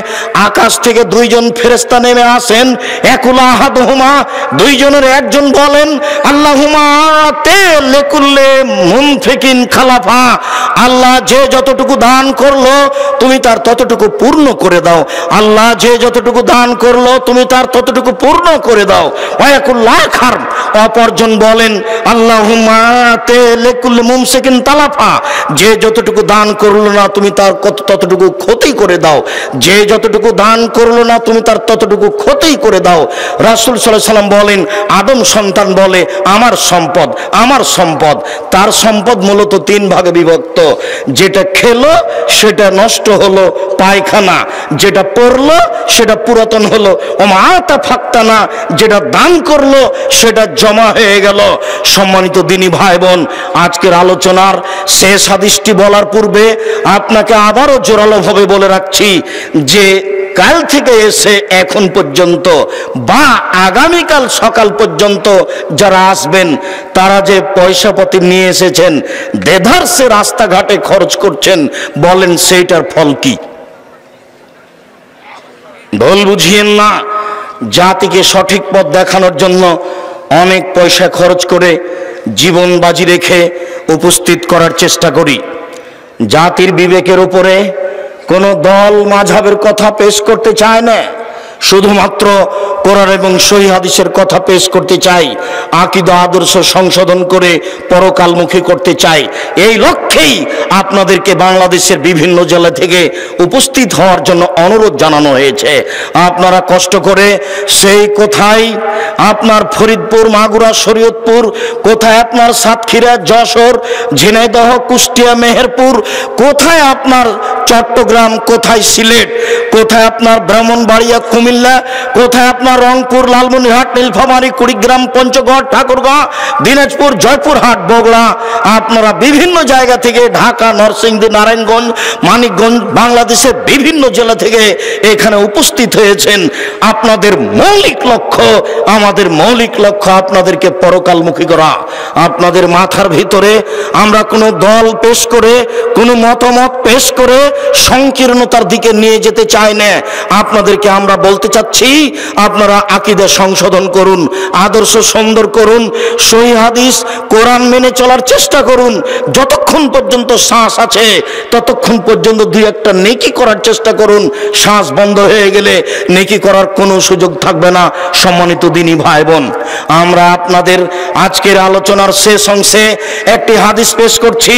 আকাশ থেকে দুইজন ফেরেশতা নেমে আসেন। একুল আহাদুহুমা, দুইজনের একজন বলেন, আল্লাহুম্মা আতে লিকুল্লি মুনফিকিন খালাফা, আল্লাহ যে যতটুকু দান করলো তুমি তার ততটুকু পূর্ণ করে দাও। আল্লাহ যে যতটুকু দান করলো তুমি তার ততটুকু পূর্ণ করে দাও। ওয়াকুল আখার, অপরজন বলেন, আল্লাহুম্মা আতে লিকুল্লি মুমসিকিন তালাফা, যে যতটুকু দান করলো না তুমি তার ততটুকু ক্ষতি করে দাও। যে যতটুকু দান করলো না তুমি তার ততটুকু ক্ষতি করে দাও। রাসূল সাল্লাল্লাহু আলাইহি সাল্লাম বলেন, আদম সন্তান বলে আমার সম্পদ, আমার সম্পদ। তার সম্পদ মূলত তিন ভাগে বিভক্ত। যেটা খেলো সেটা নষ্ট হলো, পায়খানা। যেটা পড়লো সেটা পুরাতন হলো। ওমাতা ফাক্তানা, যেটা দান করলো সেটা জমা হয়ে গেল। সম্মানিত দিনী ভাই বোন, আজকের আলোচনার শেষ হাদিসটি বলার পূর্বে আপনাকে আবারও জোরালোভাবে বলে রাখছি যে কাল থেকে এসে এখন পর্যন্ত বা আগামীকাল সকাল পর্যন্ত যারা আসবেন তারা যে পয়সাপাতি নিয়ে এসেছেন, দেধারসে রাস্তাঘাটে খরচ করছেন, বলেন সেইটার ফল কি? ভুল বুঝিয়েন না। জাতিকে সঠিক পথ দেখানোর জন্য অনেক পয়সা খরচ করে জীবন বাজি রেখে উপস্থিত করার চেষ্টা করি। জাতির বিবেকের উপরে কোনো দল মাযহাবের কথা পেশ করতে চায় না, শুধুমাত্র কোরআন এবং সহিহ হাদিসের কথা পেশ করতে চাই, আকীদা আদর্শ সংশোধন করে পরকালমুখী করতে চাই। এই লক্ষ্যেই আপনাদেরকে বাংলাদেশের বিভিন্ন জেলা থেকে উপস্থিত হওয়ার জন্য অনুরোধ জানানো হয়েছে। আপনারা কষ্ট করে সেই কোথায় আপনার ফরিদপুর, মাগুরা, শরীয়তপুর, কোথায় আপনার সাতক্ষীরা, যশোর, ঝিনাইদহ, কুষ্টিয়া, মেহেরপুর, কোথায় আপনার চট্টগ্রাম, কোথায় সিলেট, কোথায় আপনার ব্রাহ্মণবাড়িয়া, কুমিল্লা, কোথায় আপনার রংপুর, লালমনিরহাট, নীলফামারী, কুড়িগ্রাম, পঞ্চগড়, ঠাকুরগাঁও, দিনাজপুর, জয়পুরহাট, বগুড়া, আপনারা বিভিন্ন জায়গা থেকে, ঢাকা, নরসিংদী, নারায়ণগঞ্জ, মানিকগঞ্জ, বাংলাদেশের বিভিন্ন জেলা থেকে এখানে উপস্থিত হয়েছেন। আপনাদের মৌলিক লক্ষ্য, আমাদের মৌলিক লক্ষ্য আপনাদেরকে পরকালমুখী করা। আপনাদের মাথার ভিতরে আমরা কোনো দল পেশ করে, কোনো মতামত পেশ করে সংকীর্ণতার দিকে নিয়ে যেতে চাই না। আপনাদেরকে আমরা বলতে চাচ্ছি, আপনারা আকীদা সংশোধন করুন, আদর্শ সুন্দর করুন, সহিহ হাদিস কোরআন মেনে চলার চেষ্টা করুন। যতক্ষণ পর্যন্ত শ্বাস আছে ততক্ষণ পর্যন্ত দুই একটা নেকি করার চেষ্টা করুন। শ্বাস বন্ধ হয়ে গেলে নেকি করার কোনো সুযোগ থাকবে না। সম্মানিত দিনী ভাই বোন, আমরা আপনাদের আজকের আলোচনার শেষ অংশে একটি হাদিস পেশ করছি।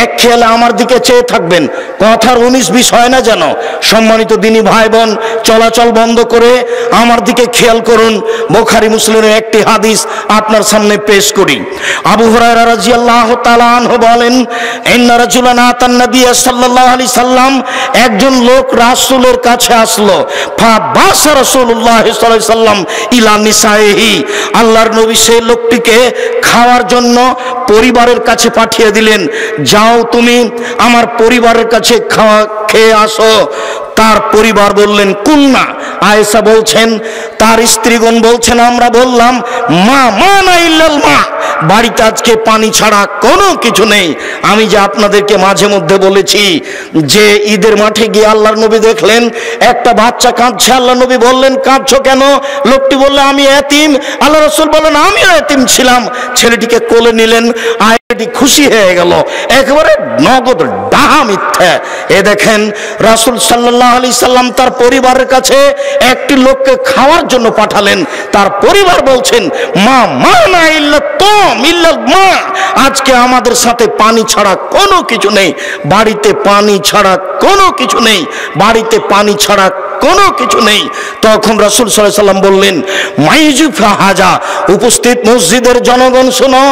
এক খেয়ালে আমার দিকে চেয়ে থাকবেন, কথার 19-20 হয় না যেন। সম্মানিত দিনী ভাই বোন, চলাচল বন্ধ করে আমার দিকে খেয়াল করুন। বুখারী মুসলিমের একটি হাদিস আপনার সামনে পেশ করি। আবু হুরায়রা রাদিয়াল্লাহু তাআলা আনহু বলেন, ইন্না রাজুলান আতান নবী সাল্লাল্লাহু আলাইহি সাল্লাম, একজন লোক রাসূলের কাছে আসলো। ফাবাসা রাসূলুল্লাহ সাল্লাল্লাহু আলাইহি সাল্লাম ইলা নিসাইহি, আল্লাহর নবী সেই লোকটিকে খাওয়ার জন্য পরিবারের কাছে পাঠিয়ে দিলেন। যাও তুমি আমার পরিবারের কাছে খেয়ে আসো। তার পরিবার বললেন কুন্না, আয়েশা বলছেন, তার স্ত্রীগণ বলছেন, আমরা বললাম মা না ইল্লাল মা, বাড়িতে আজকে পানি ছাড়া কোনো কিছু নেই। আমি যে আপনাদেরকে মাঝে মধ্যে বলেছি যে ঈদের মাঠে গিয়ে আল্লাহর নবী দেখলেন একটা বাচ্চা কাঁদছে। আল্লাহ নবী বললেন, কাঁদছো কেন? লোকটি বললে, আমি এতিম। আল্লাহ রাসূল বললেন, আমিও এতিম ছিলাম। ছেলেটিকে কোলে নিলেন, আয়টি খুশি হয়ে গেল, একেবারে নগদ ডাহা মিথ্যা। এ দেখেন রাসূল সাল্লাল্লাহু আলাইহি সাল্লাম তার পরিবারের কাছে একটি লোককে খাওয়ার জন্য পাঠালেন। তার পরিবার বলছেন মা মানা ইল্লা তুম ইল্লা মা, আজকে আমাদের সাথে পানি ছাড়া কোনো কিছু নেই, বাড়িতে পানি ছাড়া কোনো কিছু নেই, বাড়িতে পানি ছাড়া কোনো কিছু নেই। তখন রাসূল সাল্লাল্লাহু আলাইহি সাল্লাম বললেন মাইজুফা হাজা, উপস্থিত মসজিদের জনগণ শোনো,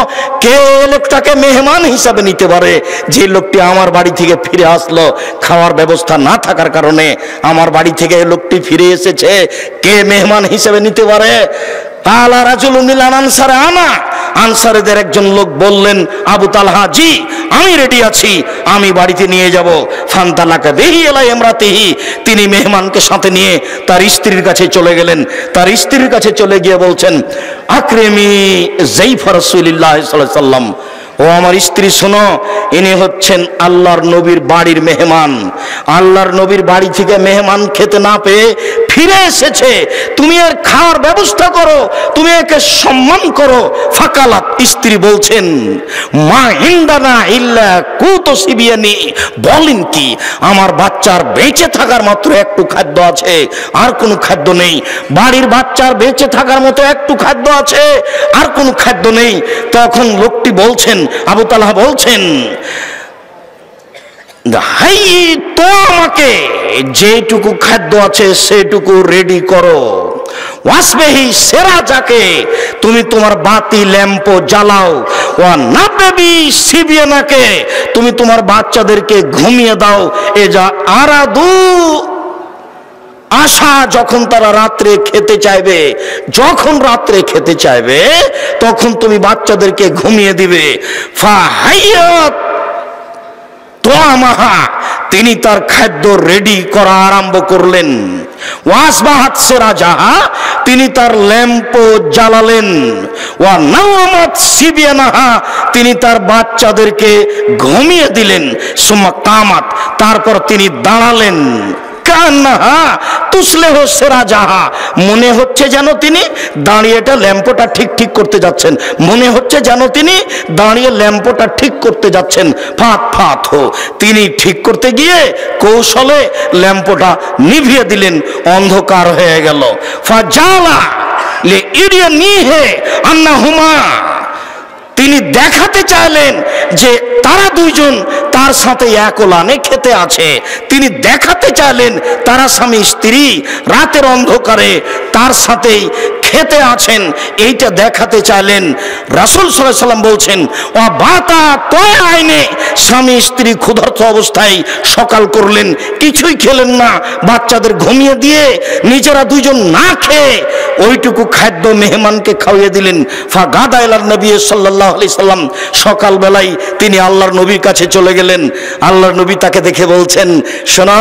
কে লোকটাকে মেহমান হিসাবে নিতে পারে? যে লোকটি আমার বাড়ি থেকে ফিরে আসলো, খাওয়ার ব্যবস্থা না থাকার কারণে আমার বাড়ি থেকে লোকটি ফিরে এসেছে, কে মেহমান হিসেবে নিতে পারে? কালা রাজুলুন মিনাল আনসার আনা, আনসারীদের একজন লোক বললেন আবু তালহা, জি আমি রেডি আছি, আমি বাড়িতে নিয়ে যাব। ফান্তালাকা বিহি ইলা ইমরাতিহি, তিনি মেহমানকে সাথে নিয়ে তার স্ত্রীর কাছে চলে গেলেন। তার স্ত্রীর কাছে চলে গিয়ে বলছেন আকরিমি যাইফা রাসূলিল্লাহ সাল্লাল্লাহু আলাইহি ওয়াসাল্লাম, ও আমার স্ত্রী শোনো, ইনি হচ্ছেন আল্লাহর নবীর বাড়ির মেহমান। আল্লাহর নবীর বাড়ি থেকে মেহমান খেতে না পেয়ে ফিরে এসেছে, তুমি এর খাওয়ার ব্যবস্থা করো, তুমি একে সম্মান করো। ফাকালাত, স্ত্রী বলছেন মা ইনদানা ইল্লা কুতু সিবিয়ানি, বলেন কি, আমার বাচ্চার বেঁচে থাকার মাত্র একটু খাদ্য আছে, আর কোনো খাদ্য নেই। বাড়ির বাচ্চার বেঁচে থাকার মতো একটু খাদ্য আছে, আর কোনো খাদ্য নেই। তখন লোকটি বলছেন, আবু তালহা বলছেন হাই তো আমাকে যেটুকু খাদ্য আছে সেটুকু রেডি করো। ওয়াসবেহি সেরা যাকে, তুমি তোমার বাতি ল্যাম্প জ্বালাও। ওয়া নাবেবি সিবিয়ানাকে, তুমি তোমার বাচ্চাদেরকে ঘুমিয়ে দাও। এ যা আরাদু আশা, যখন তারা রাত্রে খেতে চাইবে, যখন রাত্রে খেতে চাইবে তখন তুমি বাচ্চাদেরকে ঘুমিয়ে দিবে। ফাহাইয়াত তোয়ামাহা, তিনি তার খাদ্য রেডি করা আরম্ভ করলেন। ওয়াসবাহাত সেরাজাহা, তিনি তার ল্যাম্প জ্বালালেন। ওয়া নাওমাত সিবিয়ানাহা, তিনি তার বাচ্চাদেরকে ঘুমিয়ে দিলেন। সুম্মা কামাত, তারপর তিনি দাঁড়ালেন। মনে হচ্ছে যেন তিনি দাঁড়িয়েটা ল্যাম্পটা ঠিক করতে যাচ্ছেন, মনে হচ্ছে যেন তিনি দাঁড়িয়ে ল্যাম্পটা ঠিক করতে যাচ্ছেন। ফাত ফাত হো, তিনি ঠিক করতে গিয়ে কৌশলে ল্যাম্পটা নিভিয়ে দিলেন, অন্ধকার হয়ে গেল। ফাজালা লে ইরিয়া নিহে আন্নাহুমা, তিনি দেখাতে চাইলেন যে তারা দুইজন তার সাথে একলানে খেতে আছে। তিনি দেখাতে চাইলেন তারা স্বামী স্ত্রী রাতের অন্ধকারে তার সাথেই খেতে আছেন, এইটা দেখাতে চাইলেন। রাসূল সাল্লাল্লাহু আলাইহি ওয়াসাল্লাম বলছেন ও বাতা তয় আইনে, স্বামী স্ত্রী ক্ষুধার্ত অবস্থায় সকাল করলেন, কিছুই খেলেন না, বাচ্চাদের ঘুমিয়ে দিয়ে নিজেরা দুইজন না খেয়ে ওইটুকু খাদ্য মেহমানকে খাওয়িয়ে দিলেন। ফা গাদা ইলান নবী সাল্লাল্লাহু আলাইহি সাল্লাম, সকালবেলায় তিনি আল্লাহর নবীর কাছে চলে গেলেন। আল্লাহর নবী তাকে দেখে বলছেন শোনো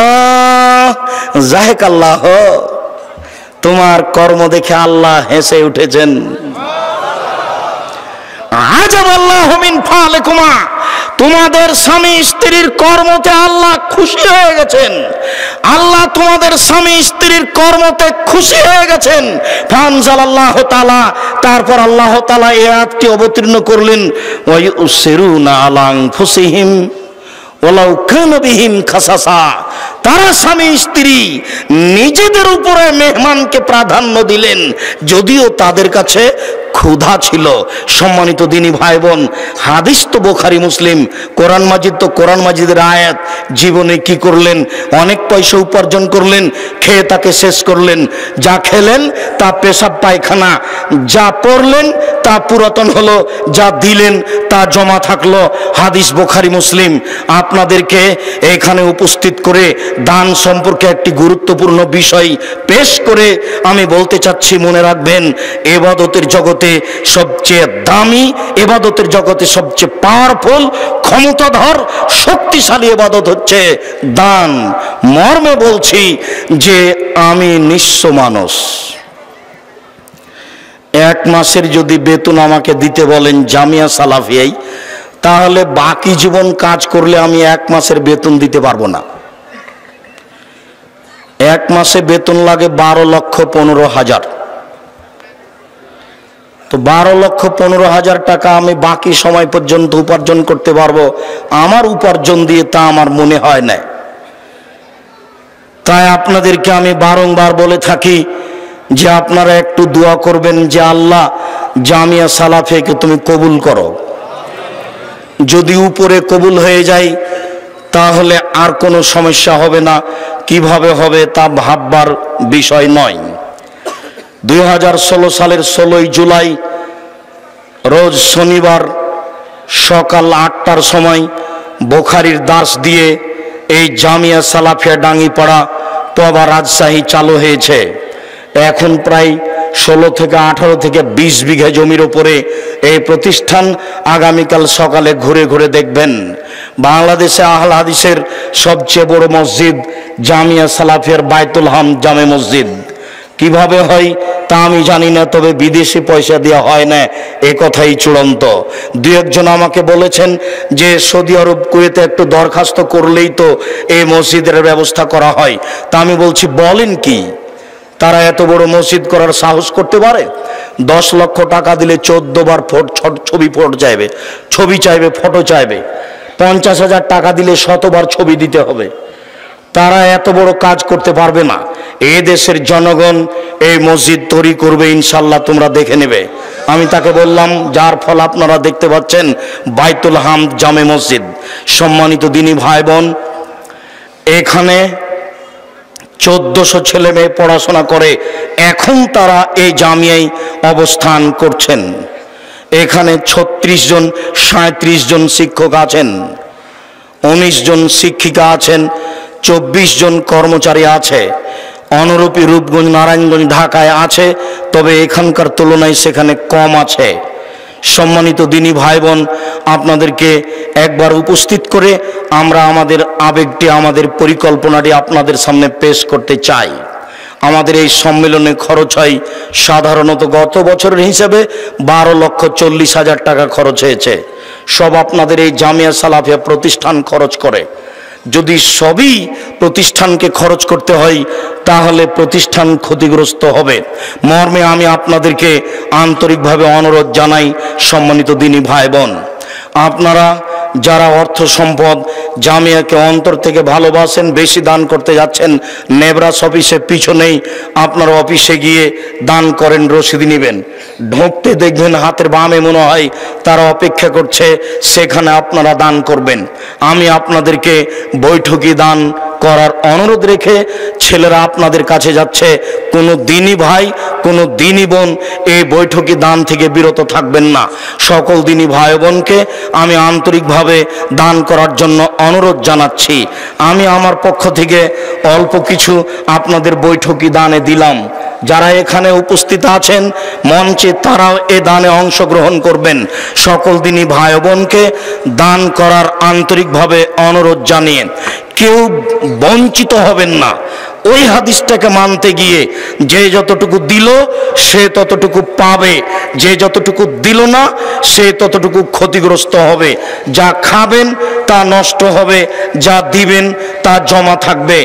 জাহেক আল্লাহ, তোমার কর্ম দেখে আল্লাহ হেসে উঠেছেন। আজাব আল্লাহু মিন ফালিকুমা, তোমাদের স্বামী স্ত্রীর কর্মতে আল্লাহ খুশি হয়ে গেছেন। আল্লাহ তোমাদের স্বামী স্ত্রীর কর্মতে খুশি হয়ে গেছেন। ফানজালাল্লাহু তাআলা, তারপর আল্লাহ তাআলা এই আয়াতটি অবতীর্ণ করলেন ওয়া ইউসিরুনা আলা আনফুসিহিম ওয়ালাউ কানা বিহিম খাসাসা, তারা স্বামী স্ত্রী নিজেদের উপরে মেহমানকে প্রাধান্য দিলেন যদিও তাদের কাছে ক্ষুধা ছিল। সম্মানিত দিনী ভাই বোন, হাদিস তো বুখারী মুসলিম, কোরআন মাজিদ তো কোরআন মাজিদের আয়াত। জীবনে কি করলেন? অনেক পয়সা উপার্জন করলেন, খেয়ে তাকে শেষ করলেন। যা খেলেন তা পেশাব পায়খানা, যা পড়লেন তা পুরাতন হলো, যা দিলেন তা জমা থাকলো। হাদিস বুখারী মুসলিম। আপনাদেরকে এখানে উপস্থিত করে দান সম্পর্কে একটি গুরুত্বপূর্ণ বিষয় পেশ করে আমি বলতে চাচ্ছি, মনে রাখবেন ইবাদতের জগতে সবচেয়ে দামি, ইবাদতের জগতে সবচেয়ে পাওয়ারফুল, ক্ষমতাধর, শক্তিশালী ইবাদত হচ্ছে দান। মর্মে বলছি যে আমি নিঃস্ব মানুষ, এক মাসের যদি বেতন আমাকে দিতে বলেন জামিয়া সালাফিয়ায়, তাহলে বাকি জীবন কাজ করলে আমি এক মাসের বেতন দিতে পারবো না। এক মাসে বেতন লাগে 12,15,000। তো 12,15,000 টাকা আমি বাকি সময় পর্যন্ত উপার্জন করতে পারবো, আমার উপার্জন দিয়ে তা আমার মনে হয় না। তাই আপনাদেরকে আমি বারংবার বলে থাকি যে আপনারা একটু দোয়া করবেন যে আল্লাহ জামিয়া সালাফিয়াকে তুমি কবুল করো। যদি উপরে কবুল হয়ে যায় তাহলে আর কোনো সমস্যা হবে না, কিভাবে হবে তা ভাববার বিষয় নয়। 2016 সালের 16 জুলাই রোজ শনিবার সকাল 8টার সময় বোখারির দাস দিয়ে এই জামিয়া সালাফিয়া ডাঙ্গিপাড়া তবা রাজশাহী চালু হয়েছে। এখন প্রায় 16 থেকে 18 থেকে 20 বিঘা জমির ওপরে এই প্রতিষ্ঠান। আগামীকাল সকালে ঘুরে ঘুরে দেখবেন বাংলাদেশে আহলে হাদিসের সবচেয়ে বড় মসজিদ জামিয়া সালাফিয়ার বাইতুল হাম জামে মসজিদ। কিভাবে হয় তা আমি জানি না, তবে বিদেশি পয়সা দেওয়া হয় না, এ কথাই চূড়ান্ত। দু একজন আমাকে বলেছেন যে সৌদি আরব কুয়েতে একটু দরখাস্ত করলেই তো এই মসজিদের ব্যবস্থা করা হয়। তা আমি বলছি বলেন কি, তারা এত বড় মসজিদ করার সাহস করতে পারে? 10 লক্ষ টাকা দিলে 14 বার ছবি চাইবে, ফটো চাইবে। 50,000 টাকা দিলে 100 বার ছবি দিতে হবে। তারা এত বড় কাজ করতে পারবে না। এই দেশের জনগণ এই মসজিদ তৈরি করবে ইনশাল্লাহ, তোমরা দেখে নেবে। আমি তাকে বললাম, যার ফল আপনারা দেখতে পাচ্ছেন বাইতুল হাম জামে মসজিদ। সম্মানিত দিনী ভাই বোন, এখানে 1400 ছেলে মেয়ে পড়াশোনা করে, এখন তারা এই জামিয়ায় অবস্থান করছেন। এখানে 36 জন 37 জন শিক্ষক আছেন, 19 জন শিক্ষিকা আছেন, 24 জন কর্মচারী আছে। অনুরূপী রূপগঞ্জ, নারায়ণগঞ্জ, ঢাকায় আছে, তবে এখানকার তুলনায় সেখানে কম আছে। সম্মানিত দিনী ভাই বোন, আপনাদেরকে একবার উপস্থিত করে আমরা আমাদের আবেগটি, আমাদের পরিকল্পনাটি আপনাদের সামনে পেশ করতে চাই। আমাদের এই সম্মেলনে খরচ হয় সাধারণত গত বছরের হিসাবে 12,40,000 টাকা খরচ হয়েছে। সব আপনাদের এই জামিয়া সালাফিয়া প্রতিষ্ঠান খরচ করে। যদি সবই প্রতিষ্ঠানকে খরচ করতে হয় তাহলে প্রতিষ্ঠান ক্ষতিগ্রস্ত হবে। মর্মে আমি আপনাদেরকে আন্তরিকভাবে অনুরোধ জানাই, সম্মানিত দিনী ভাই বোন, আপনারা যারা অর্থ সম্পদ জামিয়াকে অন্তর থেকে ভালোবাসেন, বেশি দান করতে যাচ্ছেন, নেবরাস অফিসের পিছনেই আপনারা অফিসে গিয়ে দান করেন, রসিদ নেবেন। ঢুকতে দেখবেন হাতের বামে মনে হয় তারা অপেক্ষা করছে, সেখানে আপনারা দান করবেন। আমি আপনাদেরকে বৈঠকি দান করার অনুরোধ রেখে ছেলেরা আপনাদের কাছে যাচ্ছে, কোনো দিনী ভাই, কোনো দিনী বোন এই বৈঠকি দান থেকে বিরত থাকবেন না। সকল দিনী ভাই বোনকে আমি আন্তরিকভাবে দান করার জন্য অনুরোধ জানাচ্ছি। আমি আমার পক্ষ থেকে অল্প কিছু আপনাদের বৈঠকি দানে দিলাম। যারা এখানে উপস্থিত আছেন মঞ্চে, তারাও এ দানে অংশগ্রহণ করবেন। সকল দিনী ভাই বোনকে দান করার আন্তরিকভাবে অনুরোধ জানিয়ে কেউ বঞ্চিত হবেন না। ওই হাদিসটাকে মানতে গিয়ে যে যতটুকু দিল সে ততটুকু পাবে, যে যতটুকু দিল না সে ততটুকু ক্ষতিগ্রস্ত হবে। যা খাবেন তা নষ্ট হবে, যা দিবেন তা জমা থাকবে।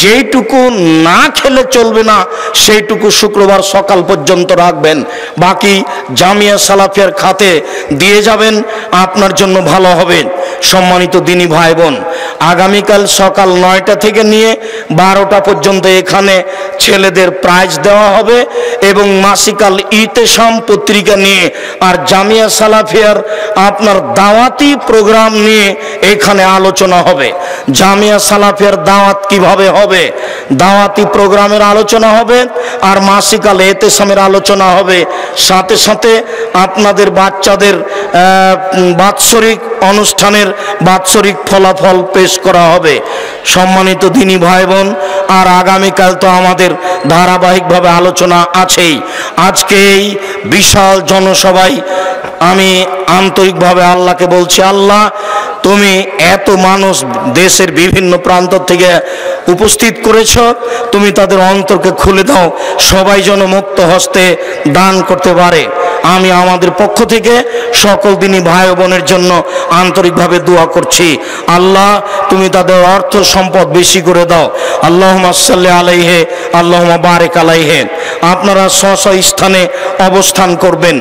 যেইটুকু না খেলে চলবে না সেইটুকু শুক্রবার সকাল পর্যন্ত রাখবেন, বাকি জামিয়া সালাফিয়ার খাতে দিয়ে যাবেন, আপনার জন্য ভালো হবে। সম্মানিত দিনী ভাই বোন, আগামীকাল সকাল 9টা থেকে নিয়ে 12টা পর্যন্ত এখানে ছেলেদের প্রাইজ দেওয়া হবে এবং মাসিকাল ইতেসাম পত্রিকা নিয়ে আর জামিয়া সালাফিয়ার আপনার দাওয়াতি প্রোগ্রাম নিয়ে এখানে আলোচনা হবে। জামিয়া সালাফিয়ার দাওয়াত কিভাবে হবে, দাওয়াতি প্রোগ্রামের আলোচনা হবে আর মাসিকাল ইতেসামের আলোচনা হবে। সাথে সাথে আপনাদের বাচ্চাদের বাৎসরিক অনুষ্ঠানের বাৎসরিক ফলাফল পেশ করা হবে। সম্মানিত দিনী ভাই বোন, আর আগামীকাল তো আমাদের ধারাবাহিকভাবে আলোচনা আছেই। আজকে এই বিশাল জনসভায় আমি আন্তরিকভাবে আল্লাহকে বলছি, আল্লাহ তুমি এত মানুষ দেশের বিভিন্ন প্রান্ত থেকে উপস্থিত করেছ, তুমি তাদের অন্তরকে খুলে দাও, সবাই যেন মুক্ত হস্তে দান করতে পারে। আমি আমাদের পক্ষ থেকে সকল দিনী ভাই বোনের জন্য আন্তরিকভাবে দোয়া করছি, আল্লাহ তুমি তাদের অর্থ সম্পদ বেশি করে দাও। আল্লাহুম্মা সাল্লি আলাইহি আল্লাহুম্মা বারিক আলাইহি। আপনারা স্ব স্ব স্থানে অবস্থান করবেন।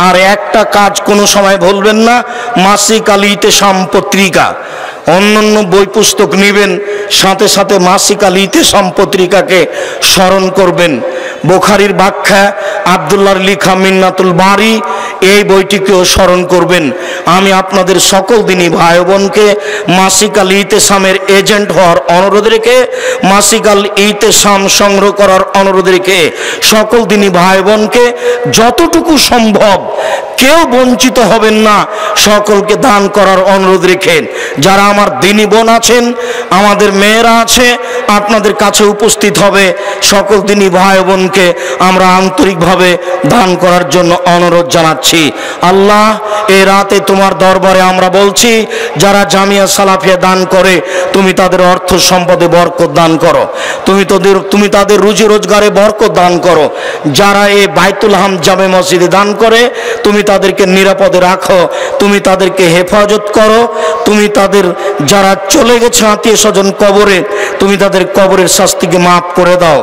আর একটা কাজ কোনো সময় ভুলবেন না, মাসিক আল ইতেসাম পত্রিকা, অন্যান্য বই পুস্তক নেবেন, সাথে সাথে মাসিক আল ইতেসাম পত্রিকাকে স্মরণ করবেন। বুখারীর ব্যাখ্যা আব্দুল্লাহর লিখা মিন্নাতুল বারি, এই বইটিকেও স্মরণ করবেন। আমি আপনাদের সকল দিনী ভাই বোনকে মাসিক আল ইতেসামের এজেন্ট হওয়ার অনুরোধ রেখে, মাসিক আল ইতেসাম সংগ্রহ করার অনুরোধ রেখে সকল দিনী ভাই বোনকে যতটুকু সম্ভব, কেউ বঞ্চিত হবেন না, সকলকে দান করার অনুরোধ রেখেন। যারা আমার দিনী বোন আছেন, আমাদের মেয়েরা আছে, আপনাদের কাছে উপস্থিত হবে, সকল দিনী ভাই বোনকে আমরা আন্তরিকভাবে দান করার জন্য অনুরোধ জানাচ্ছি। আল্লাহ, এই রাতে তোমার দরবারে আমরা বলছি, যারা জামিয়া সালাফিয়া দান করে তুমি তাদের অর্থ সম্পদে বরকত দান করো, তুমি তাদের রুজি রোজগারে বরকত দান করো। যারা এই বাইতুল হাম জামে মসজিদে দান করে তুমি তাদেরকে নিরাপদে রাখো, তুমি তাদেরকে হেফাজত করো, তুমি তাদের যারা চলে গেছে আত্মীয় স্বজন কবরে, তুমি তাদের কবরের শাস্তিকে মাফ করে দাও।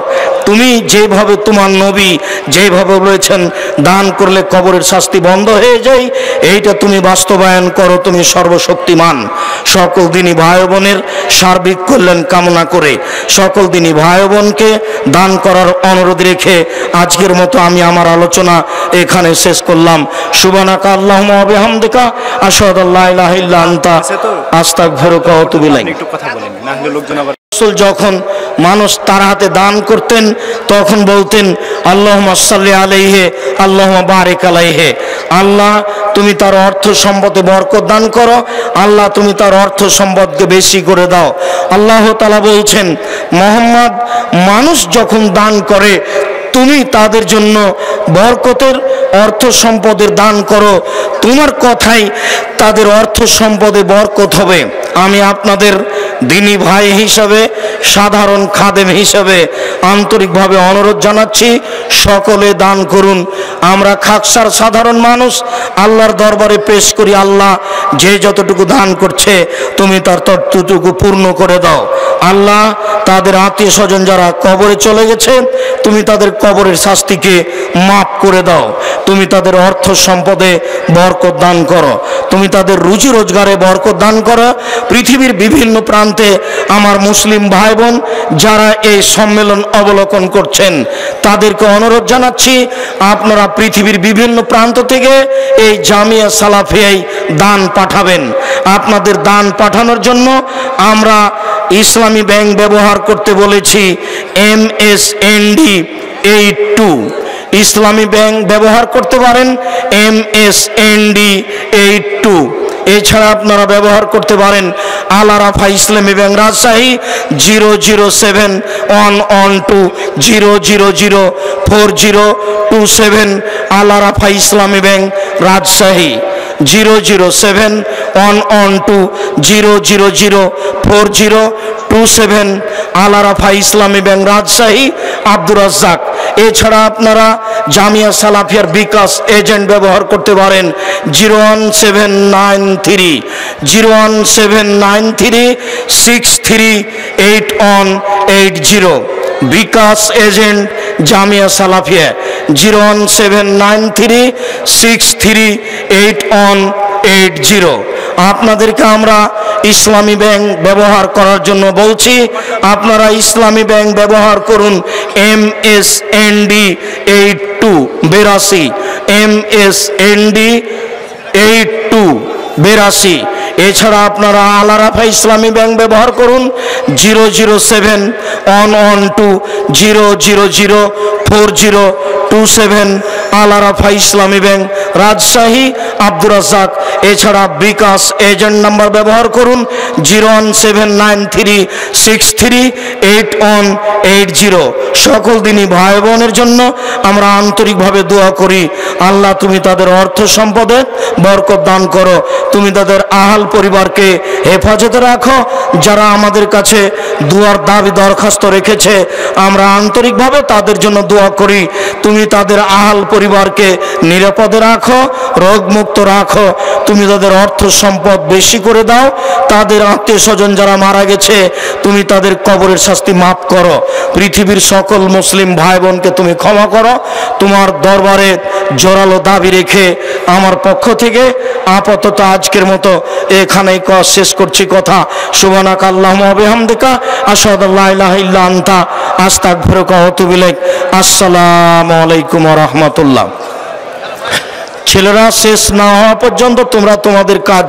তুমি যেভাবে তোমার নবী যেভাবে বলেছেন দান করলে কবরের শাস্তি বন্ধ হয়ে যায়, এইটা তুমি বাস্তবায়ন করো, তুমি সর্বশক্তিমান। সকল দিনী ভাই বোনের সার্বিক কল্যাণ কামনা করে সকল দিনী ভাই বোনকে দান করার অনুরোধ রেখে আজকের মতো আমি আমার আলোচনা এখানে শেষ করলাম। সুবহানাকা আল্লাহুম্মা ওয়া বিহামদিকা আশহাদু আল্লা ইলাহা ইল্লা আনতা আস্তাগফিরুকা ওয়া আতুবু ইলাইক। একটু কথা বলেন না হলে লোকজন আবার। যখন মানুষ তার হাতে দান করতেন তখন বলতেন আল্লাহুম্মা সাল্লি আলাইহি আল্লাহুম্মা বারিক আলাইহি, আল্লাহ তুমি তার অর্থ সম্পদে বরকত দান করো, আল্লাহ তুমি তার অর্থ সম্পদকে বেশি করে দাও। আল্লাহ তাআলা বলছেন, মুহাম্মদ মানুষ যখন দান করে তুমি তাদের জন্য বরকতের অর্থ সম্পদের দান করো, তোমার কথাই তাদের অর্থ সম্পদে বরকত হবে। আমি আপনাদের দিনী ভাই হিসাবে, সাধারণ খাদেম হিসাবে আন্তরিকভাবে অনুরোধ জানাচ্ছি, সকলে দান করুন। আমরা খাকসার সাধারণ মানুষ, আল্লাহর দরবারে পেশ করি, আল্লাহ যে যতটুকু দান করছে তুমি তার ততটুকু পূর্ণ করে দাও। আল্লাহ তাদের আত্মীয় স্বজন যারা কবরে চলে গেছে তুমি তাদের কবরের শাস্তিকে মাফ করে দাও, তুমি তাদের অর্থ সম্পদে বরকত দান করো, তুমি তাদের রুজি রোজগারে বরকত দান করো। পৃথিবীর বিভিন্ন প্রান্তে আমার মুসলিম ভাই বোন যারা এই সম্মেলন অবলোকন করছেন তাদেরকে অনুরোধ জানাচ্ছি, আপনারা পৃথিবীর বিভিন্ন প্রান্ত থেকে এই জামিয়া সালাফিয়ায় দান পাঠাবেন। আপনাদের দান পাঠানোর জন্য আমরা ইসলামী ব্যাংক ব্যবহার করতে বলেছি, MSND 82 ইসলামী ব্যাংক ব্যবহার করতে পারেন, MSND 82। এছাড়া আপনারা ব্যবহার করতে পারেন আল আরাফা ইসলামী ব্যাংক রাজশাহী 0071120004027 আল আরাফা ইসলামী ব্যাংক রাজশাহী 0071120004027 আল আরাফা ইসলামী ব্যাংক রাজশাহী আব্দুর রাজ্জাক। এছাড়া আপনারা জামিয়া সালাফিয়ার বিকাশ এজেন্ট ব্যবহার করতে পারেন 01793638180 বিকাশ এজেন্ট জামিয়া সালাফিয়া 01793638180। আপনাদেরকে আমরা ইসলামী ব্যাংক ব্যবহার করার জন্য বলছি, আপনারা ইসলামী ব্যাংক ব্যবহার করুন MSND 8282 MSND 8282। এছাড়া আপনারা আল আরাফা ইসলামী ব্যাংক ব্যবহার করুন 0071120004027 আল আরাফা ইসলামী ব্যাংক রাজশাহী আব্দুর রাজ্জাক। এছাড়া বিকাশ এজেন্ট নাম্বার ব্যবহার করুন 01793638180। সকল দিনই ভাই বোনের জন্য আমরা আন্তরিকভাবে দোয়া করি, আল্লাহ তুমি তাদের অর্থ সম্পদে বরকত দান করো, তুমি তাদের আহাল পরিবারকে হেফাজতে রাখো। যারা আমাদের কাছে দুয়ার দাবি দরখাস্ত রেখেছে আমরা আন্তরিকভাবে তাদের জন্য দোয়া করি, তুমি তাদের আহাল পরিবারকে নিরাপদে রাখো। রাখো, রোগমুক্ত রাখো। তুমি তাদের অর্থ সম্পদ বেশি করে দাও, তাদের আত্মীয় স্বজন যারা মারা গেছে তুমি তাদের কবরের শাস্তি মাফ করো। পৃথিবীর সকল মুসলিম ভাই বোনকে তুমি ক্ষমা করো। তোমার দরবারে জোরালো দাবি রেখে আমার পক্ষ থেকে আপাতত আজকের মতো এখানেই শেষ করছি কথা। সুবহানাকা আল্লাহুম্মা ওয়া বিহামদিকা আশহাদু আল্লা ইলাহা ইল্লা আনতা আস্তাগফিরুকা ওয়া আতুবু ইলাইক। আসসালামু আলাইকুম ওয়া রাহমাতুল্লাহ। ছেলেরা শেষ না হওয়া পর্যন্ত তোমরা তোমাদের কাজ